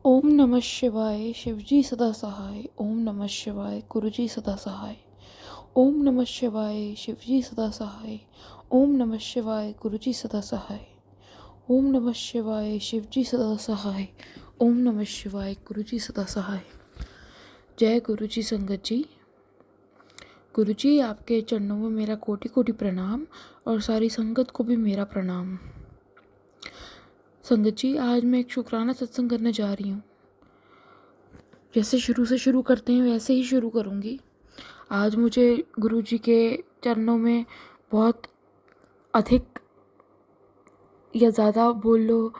ओम नमः शिवाय शिवजी सदा सहाय। ओम नमः शिवाय गुरुजी सदा सहाय। ओम नमः शिवाय शिवजी सदा सहाय। ओम नमः शिवाय गुरुजी सदा सहाय। ओम नमः शिवाय शिवजी सदा सहाय। ओम नमः शिवाय गुरुजी सदा सहाय। जय गुरुजी संगत जी। गुरुजी आपके चरणों में मेरा कोटि कोटि प्रणाम और सारी संगत को भी मेरा प्रणाम। संगत जी, आज मैं एक शुक्राना सत्संग करने जा रही हूँ। जैसे शुरू करते हैं वैसे ही शुरू करूँगी। आज मुझे गुरुजी के चरणों में बहुत अधिक या ज़्यादा बोल लो,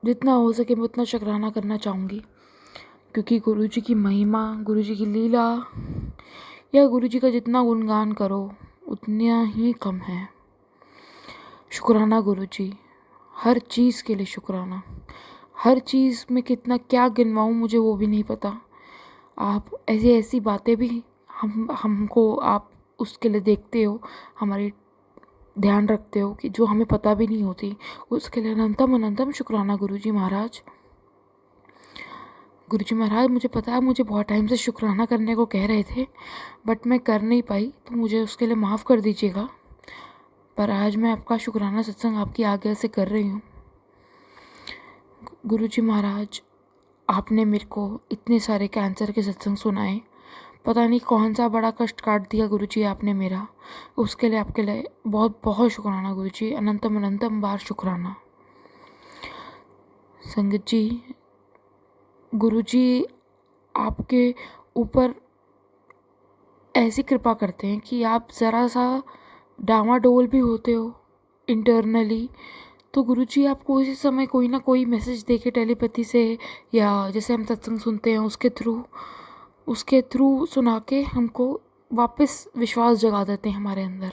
जितना हो सके मैं उतना शुक्राना करना चाहूँगी, क्योंकि गुरुजी की महिमा, गुरुजी की लीला या गुरुजी का जितना गुणगान करो उतना ही कम है। शुक्राना गुरुजी, हर चीज़ के लिए शुक्राना। हर चीज़ में कितना क्या गिनवाऊँ मुझे वो भी नहीं पता। आप ऐसी ऐसी बातें भी हमको आप उसके लिए देखते हो, हमारी ध्यान रखते हो कि जो हमें पता भी नहीं होती। उसके लिए अनंतम अनंतम शुक्राना गुरुजी महाराज। गुरुजी महाराज, मुझे पता है मुझे बहुत टाइम से शुक्राना करने को कह रहे थे, बट मैं कर नहीं पाई, तो मुझे उसके लिए माफ़ कर दीजिएगा। पर आज मैं आपका शुक्राना सत्संग आपकी आज्ञा से कर रही हूँ। गुरुजी महाराज, आपने मेरे को इतने सारे कैंसर के सत्संग सुनाए, पता नहीं कौन सा बड़ा कष्ट काट दिया गुरुजी आपने मेरा। उसके लिए आपके लिए बहुत बहुत शुक्राना गुरुजी, अनंतम अनंतम बार शुक्राना। संगत जी, गुरुजी आपके ऊपर ऐसी कृपा करते हैं कि आप ज़रा सा डामाडोल भी होते हो इंटरनली, तो गुरुजी आपको उसी समय कोई ना कोई मैसेज देके टेलीपैथी से, या जैसे हम सत्संग सुनते हैं उसके थ्रू सुना के हमको वापस विश्वास जगा देते हैं हमारे अंदर।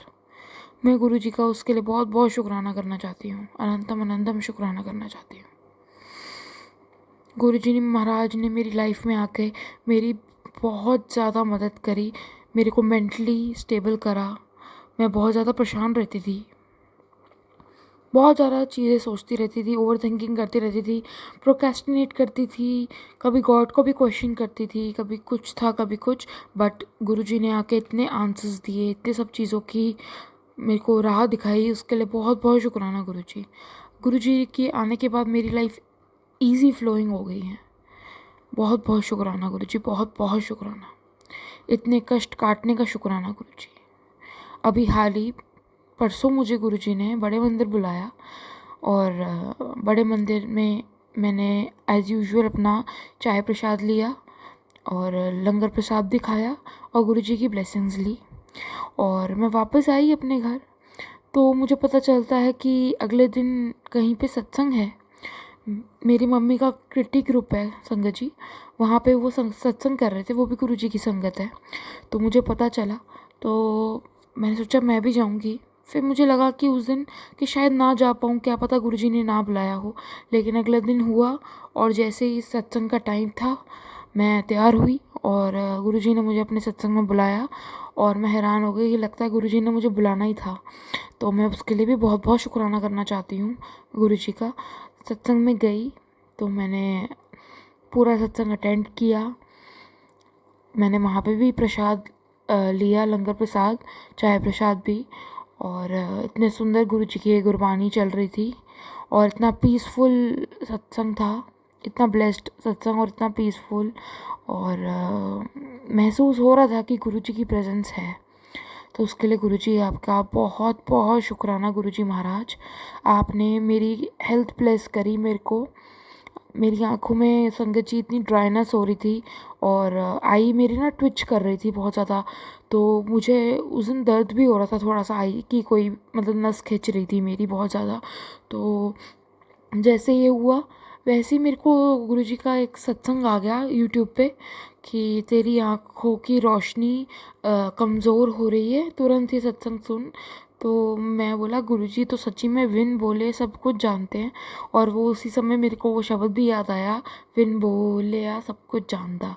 मैं गुरुजी का उसके लिए बहुत बहुत शुक्राना करना चाहती हूँ, अनंतम अनंतम शुक्राना करना चाहती हूँ। गुरुजी ने महाराज ने मेरी लाइफ में आके मेरी बहुत ज़्यादा मदद करी, मेरे को मेंटली स्टेबल करा। मैं बहुत ज़्यादा परेशान रहती थी, बहुत ज़्यादा चीज़ें सोचती रहती थी, ओवर थिंकिंग करती रहती थी, प्रोक्रेस्टिनेट करती थी, कभी गॉड को भी क्वेश्चन करती थी, कभी कुछ था कभी कुछ। बट गुरुजी ने आके इतने आंसर्स दिए, इतने सब चीज़ों की मेरे को राह दिखाई, उसके लिए बहुत बहुत शुक्राना गुरुजी। गुरुजी के आने के बाद मेरी लाइफ ईजी फ्लोइंग हो गई है। बहुत बहुत शुक्राना गुरुजी, बहुत बहुत शुक्राना। इतने कष्ट काटने का शुक्राना गुरुजी। अभी हाल ही परसों मुझे गुरुजी ने बड़े मंदिर बुलाया, और बड़े मंदिर में मैंने एज़ यूजुअल अपना चाय प्रसाद लिया और लंगर प्रसाद भी खाया और गुरुजी की ब्लेसिंग्स ली, और मैं वापस आई अपने घर। तो मुझे पता चलता है कि अगले दिन कहीं पे सत्संग है। मेरी मम्मी का कृति ग्रुप है संगत जी, वहाँ पे वो सत्संग कर रहे थे, वो भी गुरुजी की संगत है। तो मुझे पता चला, तो मैंने सोचा मैं भी जाऊँगी। फिर मुझे लगा कि उस दिन कि शायद ना जा पाऊँ, क्या पता गुरुजी ने ना बुलाया हो। लेकिन अगले दिन हुआ, और जैसे ही सत्संग का टाइम था मैं तैयार हुई और गुरुजी ने मुझे अपने सत्संग में बुलाया, और मैं हैरान हो गई कि लगता है गुरुजी ने मुझे बुलाना ही था। तो मैं उसके लिए भी बहुत बहुत शुक्राना करना चाहती हूँ गुरुजी का। सत्संग में गई तो मैंने पूरा सत्संग अटेंड किया। मैंने वहाँ पे भी प्रसाद लिया, लंगर प्रसाद, चाय प्रसाद भी। और इतने सुंदर गुरुजी की गुरबानी चल रही थी, और इतना पीसफुल सत्संग था, इतना ब्लेस्ड सत्संग और इतना पीसफुल, और महसूस हो रहा था कि गुरुजी की प्रेजेंस है। तो उसके लिए गुरुजी आपका बहुत बहुत शुक्राना गुरुजी महाराज। आपने मेरी हेल्थ ब्लेस करी मेरे को। मेरी आँखों में संगत जी इतनी ड्राइनेस हो रही थी, और आई मेरी ना ट्विच कर रही थी बहुत ज़्यादा। तो मुझे उस दिन दर्द भी हो रहा था थोड़ा सा, आई की कोई मतलब नस खिंच रही थी मेरी बहुत ज़्यादा। तो जैसे ये हुआ वैसे ही मेरे को गुरुजी का एक सत्संग आ गया यूट्यूब पे कि तेरी आँखों की रोशनी कमज़ोर हो रही है, तुरंत ही सत्संग सुन। तो मैं बोला गुरुजी तो सच्ची में विन बोले सब कुछ जानते हैं, और वो उसी समय मेरे को वो शब्द भी याद आया, विन बोले या सब कुछ जानता।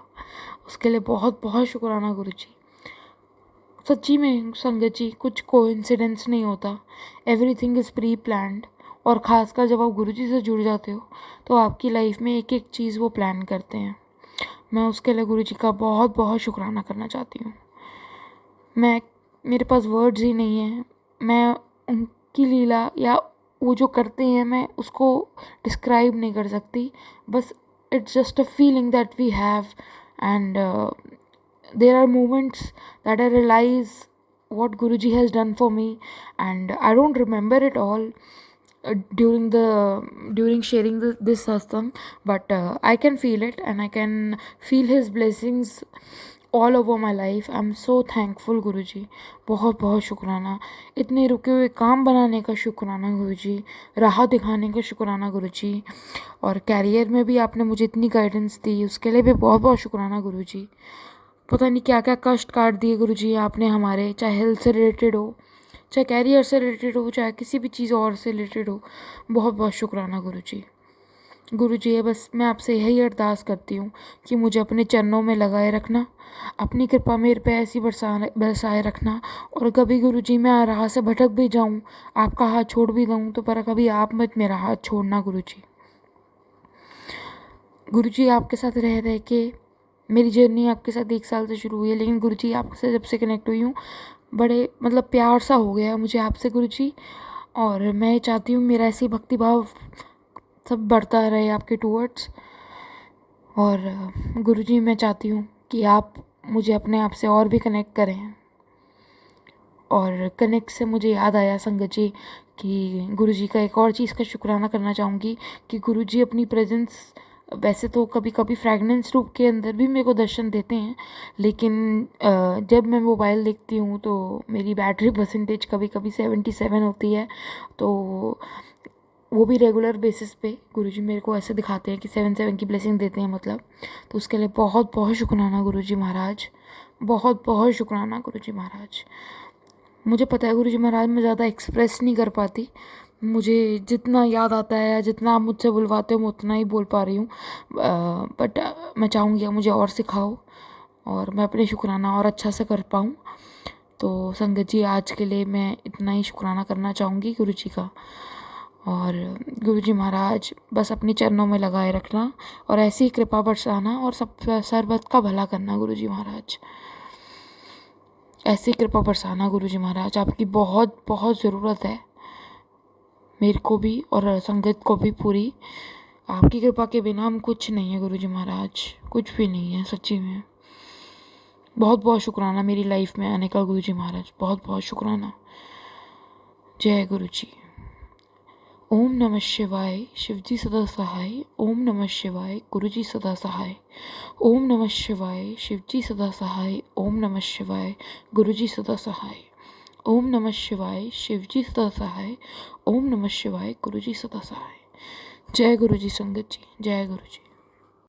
उसके लिए बहुत बहुत शुक्राना गुरुजी। सच्ची में संगत जी कुछ कोइंसिडेंस नहीं होता, एवरीथिंग इज़ प्री प्लान्ड। और ख़ासकर जब आप गुरुजी से जुड़ जाते हो तो आपकी लाइफ में एक एक चीज़ वो प्लान करते हैं। मैं उसके लिए गुरुजी का बहुत बहुत शुक्राना करना चाहती हूँ। मेरे पास वर्ड्स ही नहीं हैं। मैं उनकी लीला या वो जो करते हैं मैं उसको डिस्क्राइब नहीं कर सकती। बस it's just a feeling that we have and there are moments that I realize what Guruji has done for me, and I don't remember it all during sharing this satsang, but I can feel it and I can feel his blessings all over my life. I'm so thankful Guruji. बहुत बहुत शुक्राना। इतने रुके हुए काम बनाने का शुक्राना गुरुजी, राह दिखाने का शुक्राना गुरुजी, और कैरियर में भी आपने मुझे इतनी गाइडेंस दी उसके लिए भी बहुत बहुत शुक्राना गुरुजी। पता नहीं क्या क्या कष्ट काट दिए गुरुजी आपने हमारे, चाहे हेल्थ से रिलेटेड हो, चाहे कैरियर से रिलेटेड हो, चाहे किसी भी चीज़ और से रिलेटेड हो। बहुत बहुत शुक्राना गुरुजी। गुरुजी बस मैं आपसे यही अरदास करती हूँ कि मुझे अपने चरणों में लगाए रखना, अपनी कृपा मेरे पे ऐसी बरसाए रखना, और कभी गुरुजी मैं राह से भटक भी जाऊँ, आपका हाथ छोड़ भी दूँ तो पर कभी आप मत मेरा हाथ छोड़ना गुरुजी। गुरुजी आपके साथ रह रह के मेरी जर्नी आपके साथ 1 साल से शुरू हुई है, लेकिन गुरुजी आपसे जब से कनेक्ट हुई हूँ बड़े मतलब प्यार सा हो गया मुझे आपसे गुरुजी। और मैं चाहती हूँ मेरा ऐसे भक्ति भाव सब बढ़ता रहे आपके टूवर्ड्स। और गुरुजी मैं चाहती हूँ कि आप मुझे अपने आप से और भी कनेक्ट करें। और कनेक्ट से मुझे याद आया संगत जी कि गुरुजी का एक और चीज़ का शुक्राना करना चाहूँगी कि गुरुजी अपनी प्रेजेंस वैसे तो कभी कभी फ्रैगनेंस रूप के अंदर भी मेरे को दर्शन देते हैं, लेकिन जब मैं मोबाइल देखती हूँ तो मेरी बैटरी परसेंटेज कभी कभी 77 होती है, तो वो भी रेगुलर बेसिस पे गुरुजी मेरे को ऐसे दिखाते हैं कि 77 की ब्लेसिंग देते हैं मतलब। तो उसके लिए बहुत बहुत शुक्राना गुरुजी महाराज, बहुत बहुत शुक्राना गुरुजी महाराज। मुझे पता है गुरुजी महाराज मैं ज़्यादा एक्सप्रेस नहीं कर पाती, मुझे जितना याद आता है या जितना आप मुझसे बुलवाते हो मैं उतना ही बोल पा रही हूँ, बट मैं चाहूँगी आप मुझे और सिखाओ और मैं अपने शुक्राना और अच्छा से कर पाऊँ। तो संगत जी आज के लिए मैं इतना ही शुक्राना करना चाहूँगी गुरुजी का। और गुरुजी महाराज बस अपने चरणों में लगाए रखना और ऐसी ही कृपा बरसाना और सब सर्वत का भला करना गुरुजी महाराज। ऐसी कृपा बरसाना गुरुजी महाराज, आपकी बहुत बहुत ज़रूरत है मेरे को भी और संगत को भी पूरी। आपकी कृपा के बिना हम कुछ नहीं है गुरुजी महाराज, कुछ भी नहीं है सच्ची में। बहुत बहुत शुक्राना मेरी लाइफ में आने का गुरुजी महाराज, बहुत बहुत शुक्राना। जय गुरुजी। ओम नमः शिवाय, शिवजी सदा सहाय। ओम नमः शिवाय, गुरुजी सदा सहाय। ओम नमः शिवाय, शिवजी सदा सहाय। ओम नमः शिवाय, गुरुजी सदा सहाय। ओम नमः शिवाय, शिवजी सदा सहाय। ओम नमः शिवाय, गुरुजी सदा सहाय। जय गुरुजी संगत जी, जय गुरुजी।